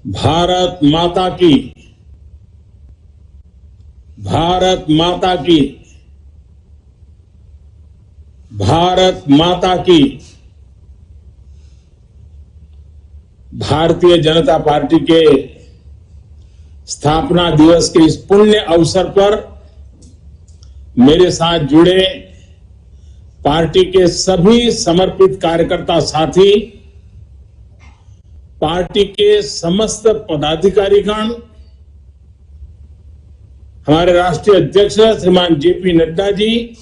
भारत माता की, भारत माता की, भारत माता की। भारतीय जनता पार्टी के स्थापना दिवस के इस पुण्य अवसर पर मेरे साथ जुड़े पार्टी के सभी समर्पित कार्यकर्ता साथी, पार्टी के समस्त पदाधिकारीगण, हमारे राष्ट्रीय अध्यक्ष श्रीमान जेपी नड्डा जी,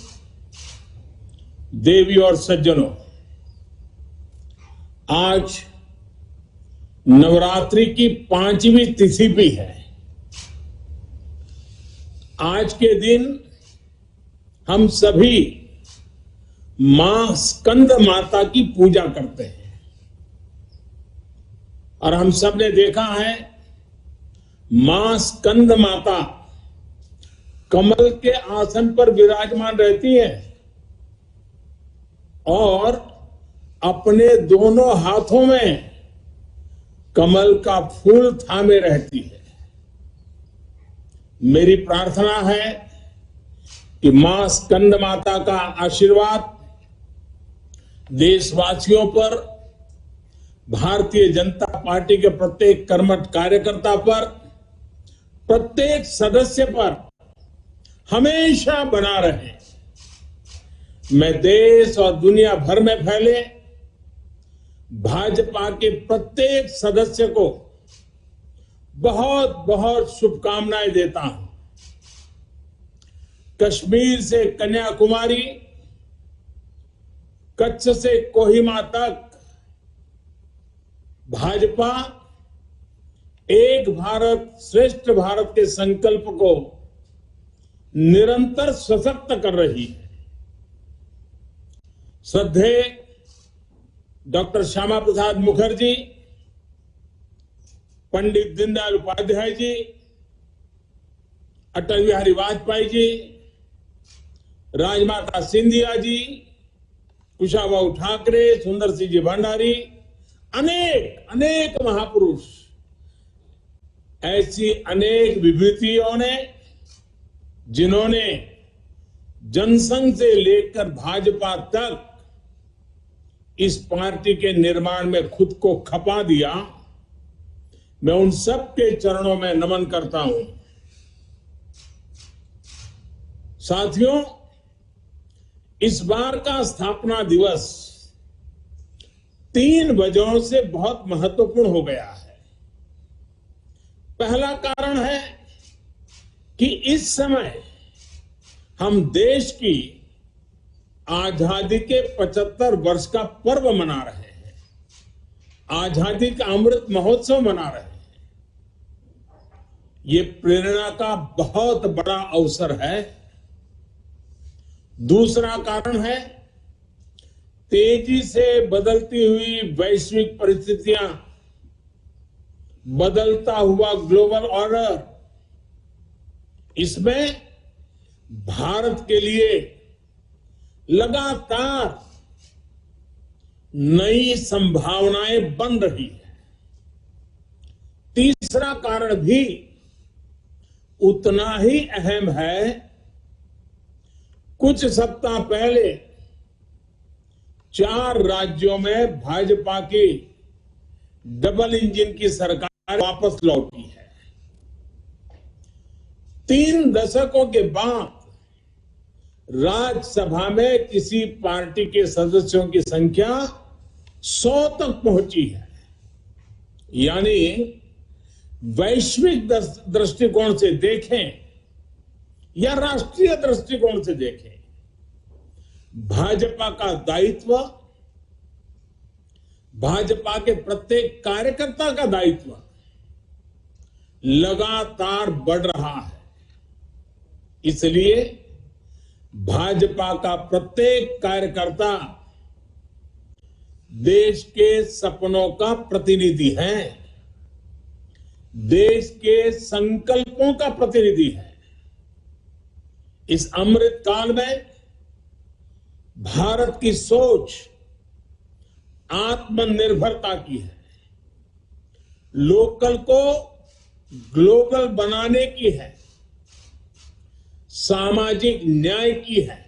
देवी और सज्जनों, आज नवरात्रि की 5वीं तिथि भी है। आज के दिन हम सभी मां स्कंद माता की पूजा करते हैं और हम सब ने देखा है मां स्कंद माता कमल के आसन पर विराजमान रहती है और अपने दोनों हाथों में कमल का फूल थामे रहती है। मेरी प्रार्थना है कि मां स्कंद माता का आशीर्वाद देशवासियों पर, भारतीय जनता पार्टी के प्रत्येक कर्मठ कार्यकर्ता पर, प्रत्येक सदस्य पर हमेशा बना रहे। मैं देश और दुनिया भर में फैले भाजपा के प्रत्येक सदस्य को बहुत बहुत शुभकामनाएं देता हूं। कश्मीर से कन्याकुमारी, कच्छ से कोहिमा तक भाजपा एक भारत श्रेष्ठ भारत के संकल्प को निरंतर सशक्त कर रही है। श्रद्धेय डॉक्टर श्यामा प्रसाद मुखर्जी, पंडित दीनदयाल उपाध्याय जी, अटल बिहारी वाजपेयी जी, राजमाता सिंधिया जी, कुशाभाऊ ठाकरे, सुंदर सिंह जी भंडारी, अनेक अनेक महापुरुष, ऐसी अनेक विभूतियों ने जिन्होंने जनसंघ से लेकर भाजपा तक इस पार्टी के निर्माण में खुद को खपा दिया, मैं उन सब के चरणों में नमन करता हूं। साथियों, इस बार का स्थापना दिवस 3 वजहों से बहुत महत्वपूर्ण हो गया है। पहला कारण है कि इस समय हम देश की आजादी के 75 वर्ष का पर्व मना रहे हैं, आजादी का अमृत महोत्सव मना रहे हैं। ये प्रेरणा का बहुत बड़ा अवसर है। दूसरा कारण है तेजी से बदलती हुई वैश्विक परिस्थितियां, बदलता हुआ ग्लोबल ऑर्डर, इसमें भारत के लिए लगातार नई संभावनाएं बन रही है। तीसरा कारण भी उतना ही अहम है। कुछ सप्ताह पहले 4 राज्यों में भाजपा की डबल इंजन की सरकार वापस लौटी है। 3 दशकों के बाद राज्यसभा में किसी पार्टी के सदस्यों की संख्या 100 तक पहुंची है। यानी वैश्विक दृष्टिकोण से देखें या राष्ट्रीय दृष्टिकोण से देखें, भाजपा का दायित्व, भाजपा के प्रत्येक कार्यकर्ता का दायित्व लगातार बढ़ रहा है। इसलिए भाजपा का प्रत्येक कार्यकर्ता देश के सपनों का प्रतिनिधि है, देश के संकल्पों का प्रतिनिधि है। इस अमृत काल में भारत की सोच आत्मनिर्भरता की है, लोकल को ग्लोबल बनाने की है, सामाजिक न्याय की है,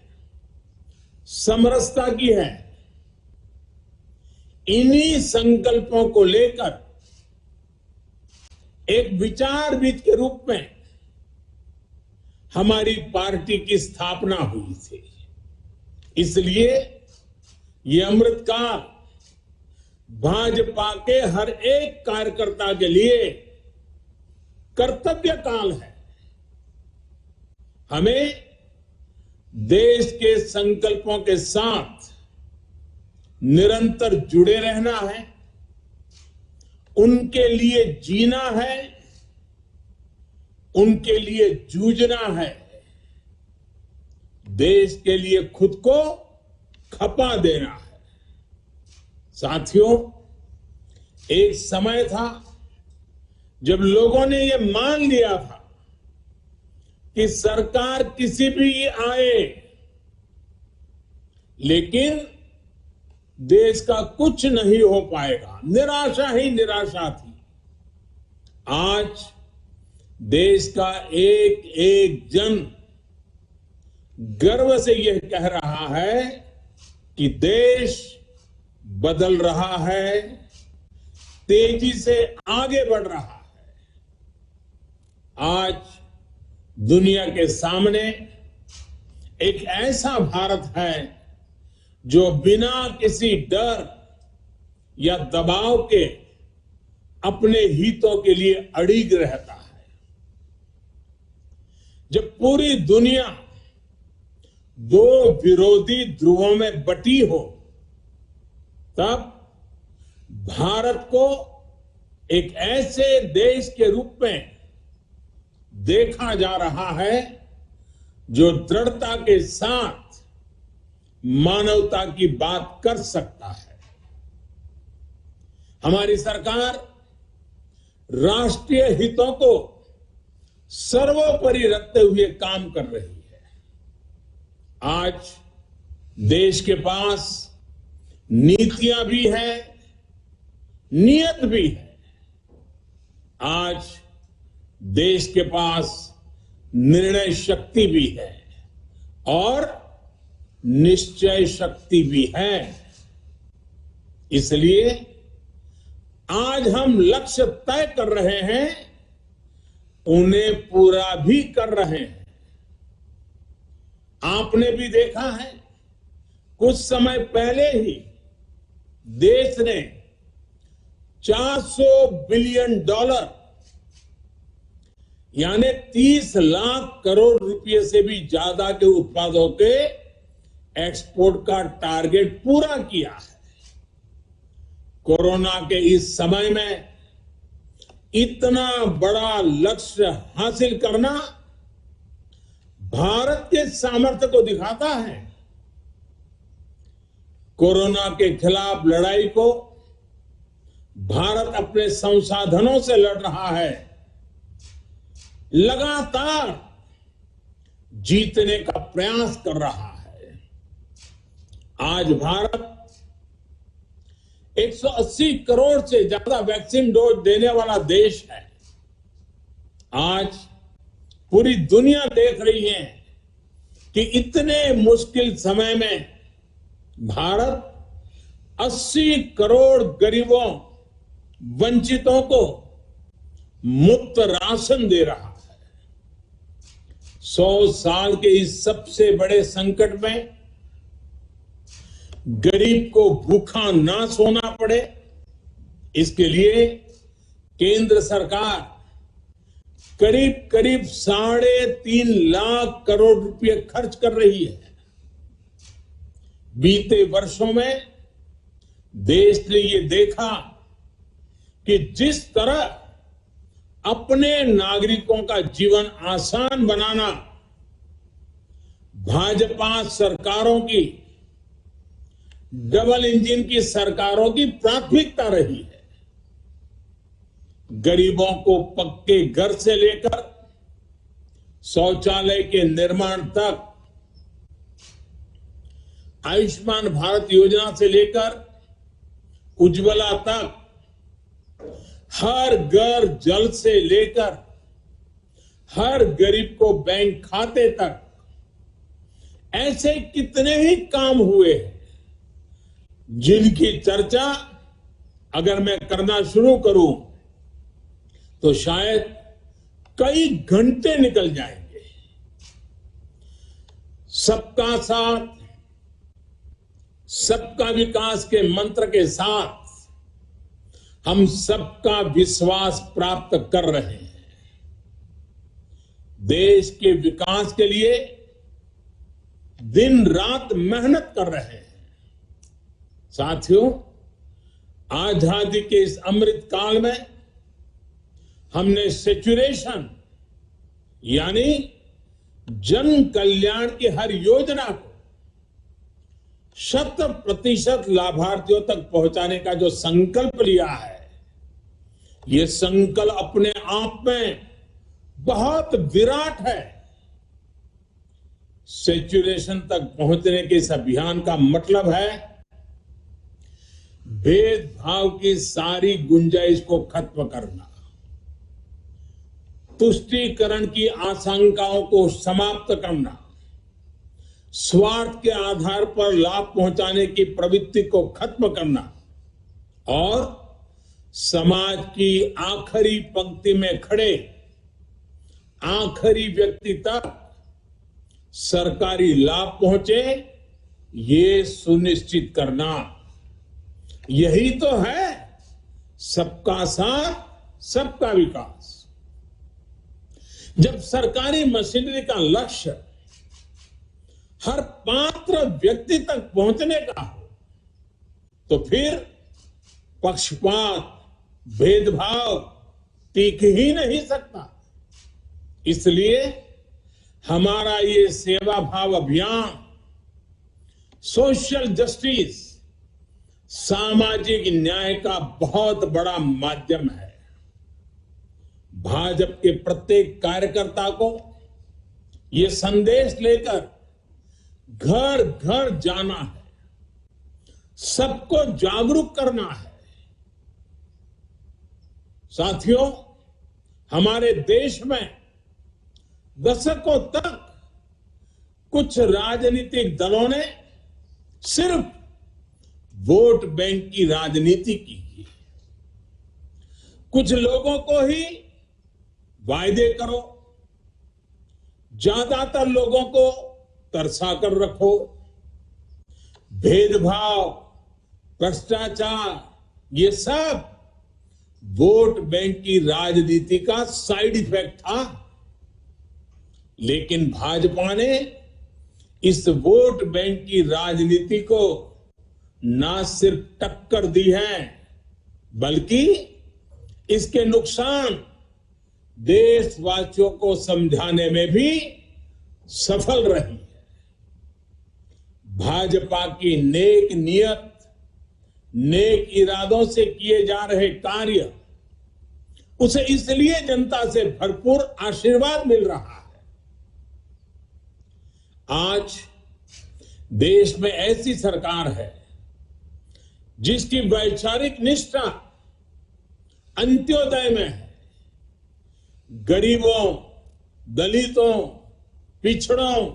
समरसता की है। इन्हीं संकल्पों को लेकर एक विचारविद के रूप में हमारी पार्टी की स्थापना हुई थी। इसलिए ये अमृतकाल भाजपा के हर एक कार्यकर्ता के लिए कर्तव्य काल है। हमें देश के संकल्पों के साथ निरंतर जुड़े रहना है, उनके लिए जीना है, उनके लिए जूझना है, देश के लिए खुद को खपा देना है। साथियों, एक समय था जब लोगों ने यह मान लिया था कि सरकार किसी भी आए, लेकिन देश का कुछ नहीं हो पाएगा, निराशा ही निराशा थी। आज देश का एक एक जन गर्व से यह कह रहा है कि देश बदल रहा है, तेजी से आगे बढ़ रहा है। आज दुनिया के सामने एक ऐसा भारत है जो बिना किसी डर या दबाव के अपने हितों के लिए अड़िग रहता है। जब पूरी दुनिया दो विरोधी ध्रुवों में बटी हो, तब भारत को एक ऐसे देश के रूप में देखा जा रहा है जो दृढ़ता के साथ मानवता की बात कर सकता है। हमारी सरकार राष्ट्रीय हितों को सर्वोपरि रखते हुए काम कर रही है। आज देश के पास नीतियां भी हैं, नियत भी है। आज देश के पास निर्णय शक्ति भी है और निश्चय शक्ति भी है। इसलिए आज हम लक्ष्य तय कर रहे हैं, उन्हें पूरा भी कर रहे हैं। आपने भी देखा है, कुछ समय पहले ही देश ने $400 बिलियन यानी 30 लाख करोड़ रुपए से भी ज्यादा के उत्पादों के एक्सपोर्ट का टारगेट पूरा किया है। कोरोना के इस समय में इतना बड़ा लक्ष्य हासिल करना भारत के सामर्थ्य को दिखाता है। कोरोना के खिलाफ लड़ाई को भारत अपने संसाधनों से लड़ रहा है, लगातार जीतने का प्रयास कर रहा है। आज भारत 180 करोड़ से ज्यादा वैक्सीन डोज देने वाला देश है। आज पूरी दुनिया देख रही है कि इतने मुश्किल समय में भारत 80 करोड़ गरीबों, वंचितों को मुफ्त राशन दे रहा है। 100 साल के इस सबसे बड़े संकट में गरीब को भूखा ना सोना पड़े, इसके लिए केंद्र सरकार करीब करीब 3.5 लाख करोड़ रुपए खर्च कर रही है। बीते वर्षों में देश ने ये देखा कि जिस तरह अपने नागरिकों का जीवन आसान बनाना भाजपा सरकारों की, डबल इंजन की सरकारों की प्राथमिकता रही है। गरीबों को पक्के घर से लेकर शौचालय के निर्माण तक, आयुष्मान भारत योजना से लेकर उज्ज्वला तक हर घर जल से लेकर हर गरीब को बैंक खाते तक ऐसे कितने ही काम हुए हैं जिनकी चर्चा अगर मैं करना शुरू करूं तो शायद कई घंटे निकल जाएंगे। सबका साथ सबका विकास के मंत्र के साथ हम सबका विश्वास प्राप्त कर रहे हैं। देश के विकास के लिए दिन रात मेहनत कर रहे हैं। साथियों, आजादी के इस अमृत काल में हमने सेचुरेशन यानी जन कल्याण की हर योजना को 100% लाभार्थियों तक पहुंचाने का जो संकल्प लिया है, ये संकल्प अपने आप में बहुत विराट है। सेचुरेशन तक पहुंचने के इस अभियान का मतलब है भेदभाव की सारी गुंजाइश को खत्म करना, तुष्टीकरण की आशंकाओं को समाप्त करना, स्वार्थ के आधार पर लाभ पहुंचाने की प्रवृत्ति को खत्म करना और समाज की आखिरी पंक्ति में खड़े आखिरी व्यक्ति तक सरकारी लाभ पहुंचे, ये सुनिश्चित करना। यही तो है सबका साथ सबका विकास। जब सरकारी मशीनरी का लक्ष्य हर पात्र व्यक्ति तक पहुंचने का हो तो फिर पक्षपात भेदभाव टिक ही नहीं सकता। इसलिए हमारा ये सेवा भाव अभियान सोशल जस्टिस सामाजिक न्याय का बहुत बड़ा माध्यम है। भाजपा के प्रत्येक कार्यकर्ता को ये संदेश लेकर घर घर जाना है, सबको जागरूक करना है। साथियों, हमारे देश में दशकों तक कुछ राजनीतिक दलों ने सिर्फ वोट बैंक की राजनीति की। कुछ लोगों को ही वायदे करो, ज्यादातर लोगों को तरसा कर रखो। भेदभाव, भ्रष्टाचार, ये सब वोट बैंक की राजनीति का साइड इफेक्ट था। लेकिन भाजपा ने इस वोट बैंक की राजनीति को ना सिर्फ टक्कर दी है, बल्कि इसके नुकसान देशवासियों को समझाने में भी सफल रही है। भाजपा की नेक नियत, नेक इरादों से किए जा रहे कार्य, उसे इसलिए जनता से भरपूर आशीर्वाद मिल रहा है। आज देश में ऐसी सरकार है जिसकी वैचारिक निष्ठा अंत्योदय में है। गरीबों, दलितों, पिछड़ों,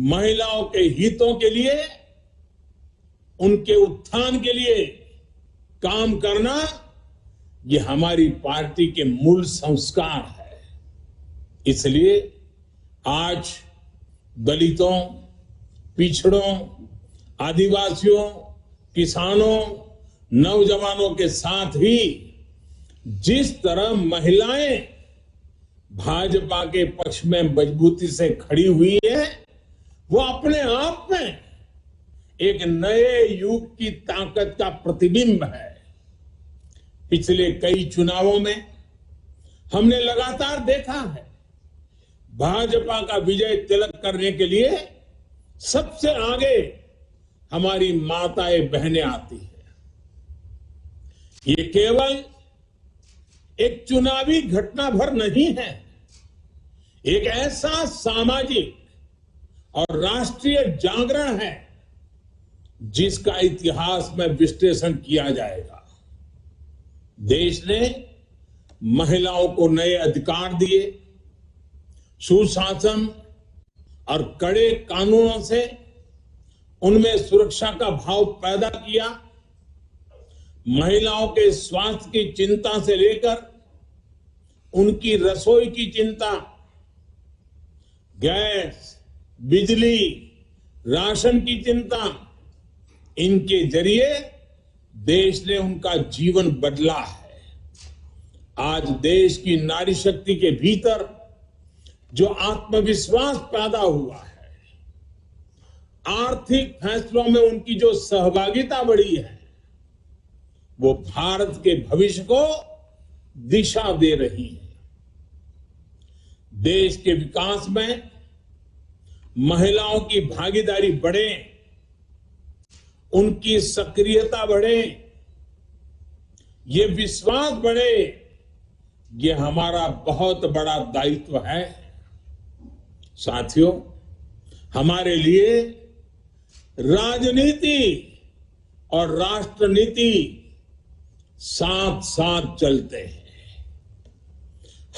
महिलाओं के हितों के लिए, उनके उत्थान के लिए काम करना, ये हमारी पार्टी के मूल संस्कार है। इसलिए आज दलितों, पिछड़ों, आदिवासियों, किसानों, नौजवानों के साथ ही जिस तरह महिलाएं भाजपा के पक्ष में मजबूती से खड़ी हुई है, वो अपने आप में एक नए युग की ताकत का प्रतिबिंब है। पिछले कई चुनावों में हमने लगातार देखा है, भाजपा का विजय तिलक करने के लिए सबसे आगे हमारी माताएं बहनें आती है। ये केवल एक चुनावी घटना भर नहीं है, एक ऐसा सामाजिक और राष्ट्रीय जागरण है जिसका इतिहास में विश्लेषण किया जाएगा। देश ने महिलाओं को नए अधिकार दिए, सुशासन और कड़े कानूनों से उनमें सुरक्षा का भाव पैदा किया। महिलाओं के स्वास्थ्य की चिंता से लेकर उनकी रसोई की चिंता, गैस, बिजली, राशन की चिंता, इनके जरिए देश ने उनका जीवन बदला है। आज देश की नारी शक्ति के भीतर जो आत्मविश्वास पैदा हुआ है, आर्थिक फैसलों में उनकी जो सहभागिता बढ़ी है, वो भारत के भविष्य को दिशा दे रही है। देश के विकास में महिलाओं की भागीदारी बढ़े, उनकी सक्रियता बढ़े, ये विश्वास बढ़े, ये हमारा बहुत बड़ा दायित्व है। साथियों, हमारे लिए राजनीति और राष्ट्रनीति साथ साथ चलते हैं।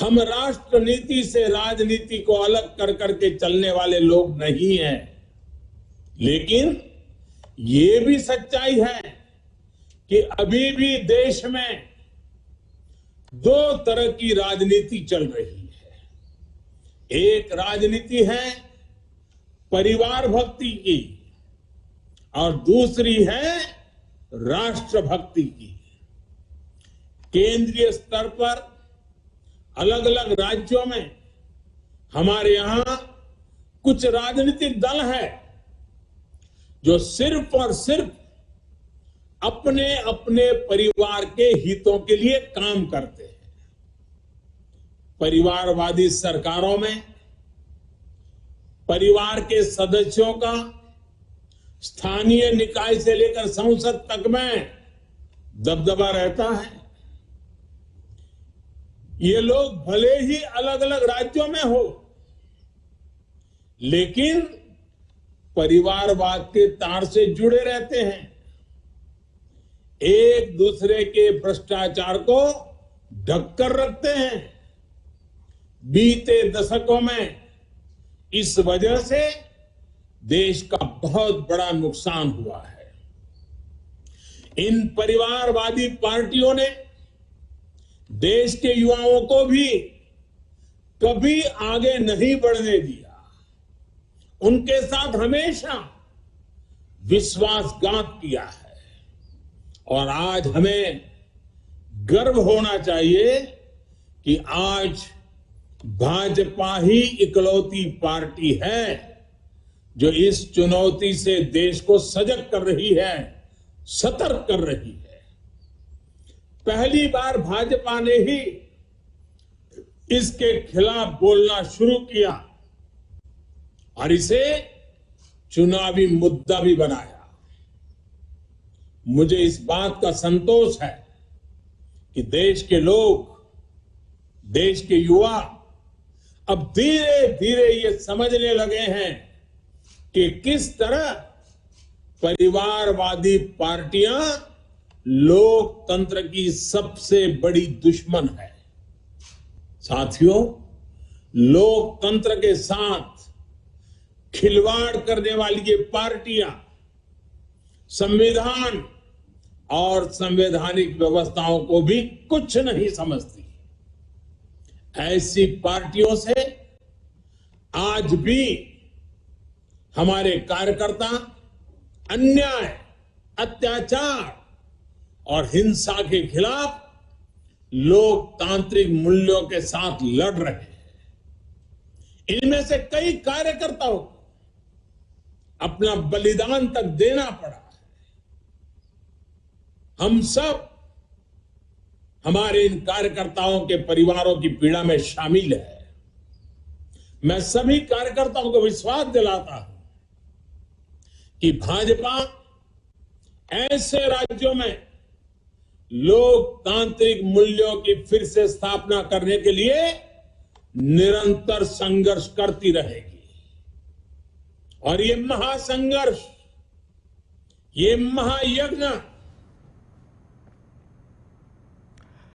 हम राष्ट्रनीति से राजनीति को अलग कर करके चलने वाले लोग नहीं हैं, लेकिन ये भी सच्चाई है कि अभी भी देश में दो तरह की राजनीति चल रही है। एक राजनीति है परिवार भक्ति की और दूसरी है राष्ट्र भक्ति की। केंद्रीय स्तर पर अलग अलग राज्यों में हमारे यहां कुछ राजनीतिक दल हैं जो सिर्फ और सिर्फ अपने अपने परिवार के हितों के लिए काम करते हैं। परिवारवादी सरकारों में परिवार के सदस्यों का स्थानीय निकाय से लेकर संसद तक में दबदबा रहता है। ये लोग भले ही अलग अलग राज्यों में हो, लेकिन परिवारवाद के तार से जुड़े रहते हैं। एक दूसरे के भ्रष्टाचार को ढककर रखते हैं। बीते दशकों में इस वजह से देश का बहुत बड़ा नुकसान हुआ है। इन परिवारवादी पार्टियों ने देश के युवाओं को भी कभी आगे नहीं बढ़ने दिया। उनके साथ हमेशा विश्वासघात किया है। और आज हमें गर्व होना चाहिए कि आज भाजपा ही इकलौती पार्टी है जो इस चुनौती से देश को सजग कर रही है, सतर्क कर रही है। पहली बार भाजपा ने ही इसके खिलाफ बोलना शुरू किया और इसे चुनावी मुद्दा भी बनाया। मुझे इस बात का संतोष है कि देश के लोग, देश के युवा अब धीरे धीरे ये समझने लगे हैं कि किस तरह परिवारवादी पार्टियां लोकतंत्र की सबसे बड़ी दुश्मन है। साथियों, लोकतंत्र के साथ खिलवाड़ करने वाली ये पार्टियां संविधान और संवैधानिक व्यवस्थाओं को भी कुछ नहीं समझती। ऐसी पार्टियों से आज भी हमारे कार्यकर्ता अन्याय, अत्याचार और हिंसा के खिलाफ लोकतांत्रिक मूल्यों के साथ लड़ रहे हैं। इनमें से कई कार्यकर्ताओं को अपना बलिदान तक देना पड़ा है। हम सब हमारे इन कार्यकर्ताओं के परिवारों की पीड़ा में शामिल है। मैं सभी कार्यकर्ताओं को विश्वास दिलाता हूं कि भाजपा ऐसे राज्यों में लोकतांत्रिक मूल्यों की फिर से स्थापना करने के लिए निरंतर संघर्ष करती रहेगी। और ये महासंघर्ष, ये महायज्ञ